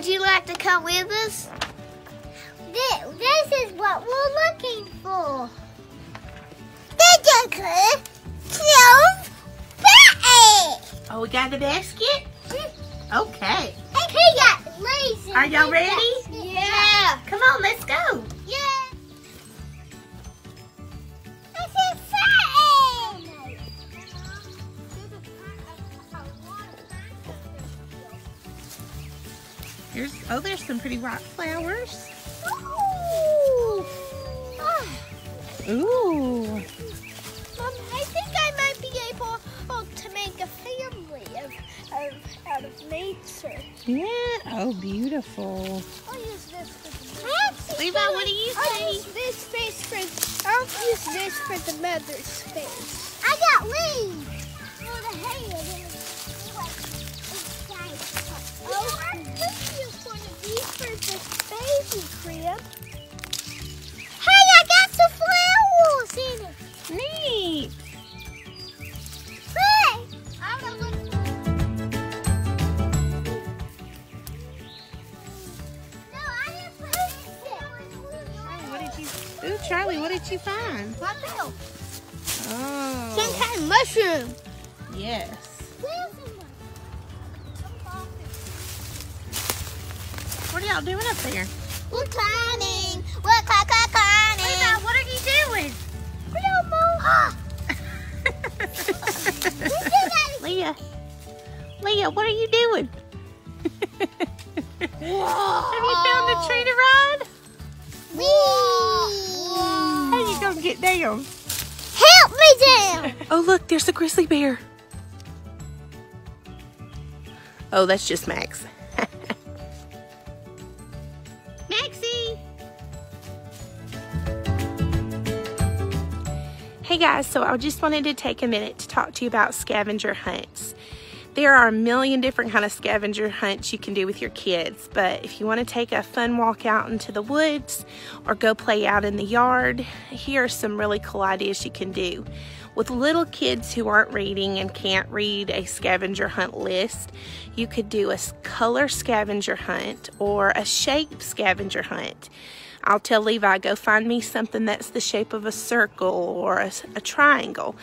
Would you like to come with us? This is what we're looking for. Oh, we got the basket? Okay. And he got lazy. Are y'all ready? Yeah. Come on, let's go. Yeah. It's exciting. There's some pretty white flowers. Ooh. I think I might be able to make a family out of nature. Yeah. Oh, beautiful. I'll use this for the Levi, what do you I'll think? use this for the mother's face. I got leaves for the head. I could use one of these for this baby crib. Hey, I got some flowers in it. Neat. Hey! Ooh, Charlie, what did you find? What? Oh. Some kind of mushroom. Yes. What are y'all doing up there? We're climbing. We're climbing. Levi, what are you doing? We don't move. Leah, what are you doing? Whoa. Have you found a tree to ride? Whoa. How you gonna get down? Help me down. Oh, look, there's a grizzly bear. Oh, that's just Max. Maxie! Hey guys, so I just wanted to take a minute to talk to you about scavenger hunts. There are a million different kind of scavenger hunts you can do with your kids, but if you want to take a fun walk out into the woods or go play out in the yard, here are some really cool ideas you can do. With little kids who aren't reading and can't read a scavenger hunt list, you could do a color scavenger hunt or a shape scavenger hunt. I'll tell Levi, go find me something that's the shape of a circle or a triangle.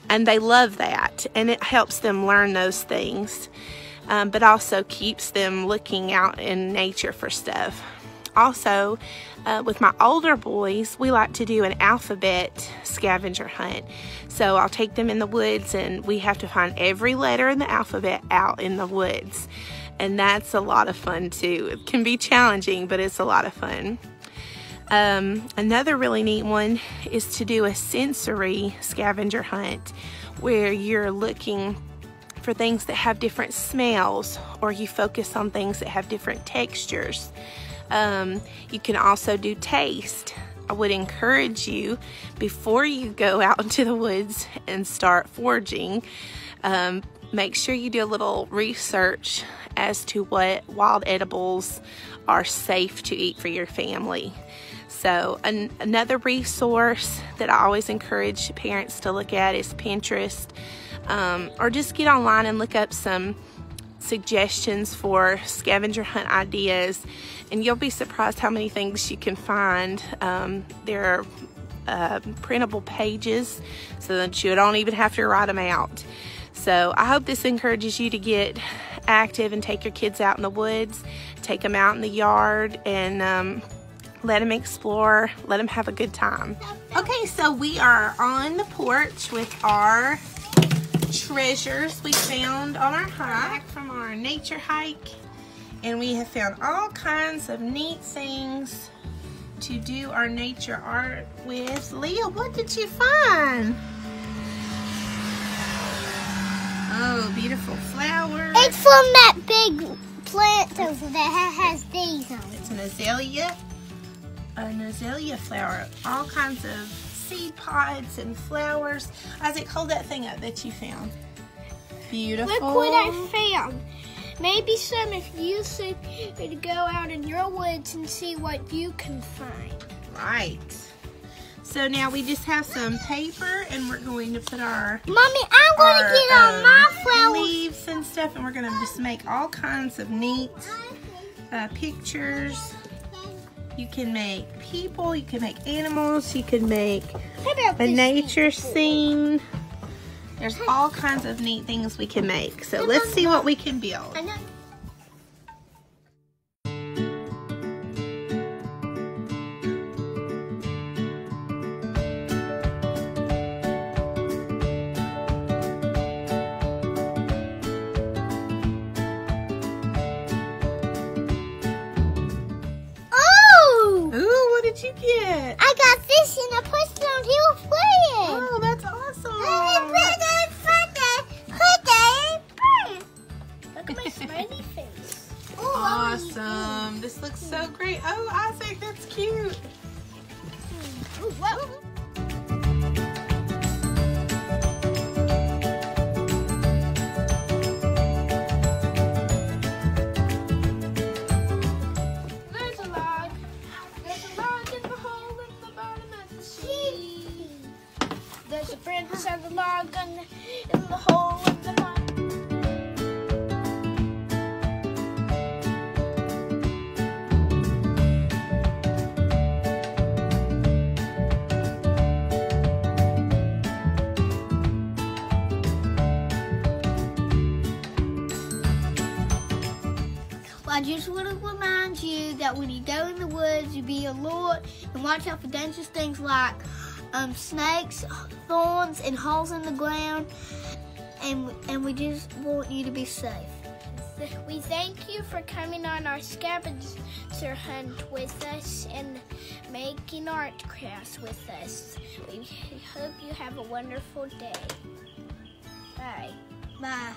And they love that. And it helps them learn those things. But also keeps them looking out in nature for stuff. Also, with my older boys, we like to do an alphabet scavenger hunt. So I'll take them in the woods and we have to find every letter in the alphabet out in the woods. And that's a lot of fun too. It can be challenging, but it's a lot of fun. Another really neat one is to do a sensory scavenger hunt where you're looking for things that have different smells, or you focus on things that have different textures. You can also do taste. I would encourage you, before you go out into the woods and start foraging, make sure you do a little research as to what wild edibles are safe to eat for your family. So another resource that I always encourage parents to look at is Pinterest, or just get online and look up some suggestions for scavenger hunt ideas, and you'll be surprised how many things you can find. There are printable pages so that you don't even have to write them out. So I hope this encourages you to get active and take your kids out in the woods, take them out in the yard, and let them explore, let them have a good time. Okay, so we are on the porch with our treasures we found on our hike from our nature hike, and we have found all kinds of neat things to do our nature art with. Leah, what did you find? Oh, beautiful flowers. It's from that big plant over there that has these on it. It's an azalea flower. All kinds of seed pods and flowers. Isaac, hold that thing up that you found. Beautiful. Look what I found. Maybe some if you should go out in your woods and see what you can find. Right. So now we just have some paper and we're going to put our Mommy, I'm going to get on my flowers. Leaves and stuff, and we're going to just make all kinds of neat pictures. You can make people, you can make animals, you can make a nature scene. There's all kinds of neat things we can make. So let's see what we can build. Ooh, what did you get? I got fish and I pushed it on here playing. Oh, that's awesome. Look at my smiley face. Awesome. This looks so great. Oh, Isaac, that's cute. Ooh, whoa. There's a branch on the log in the hole in the log. I just want to remind you that when you go in the woods, you be alert and watch out for dangerous things like snakes, thorns, and holes in the ground, and we just want you to be safe. We thank you for coming on our scavenger hunt with us and making art crafts with us. We hope you have a wonderful day. Bye. Bye.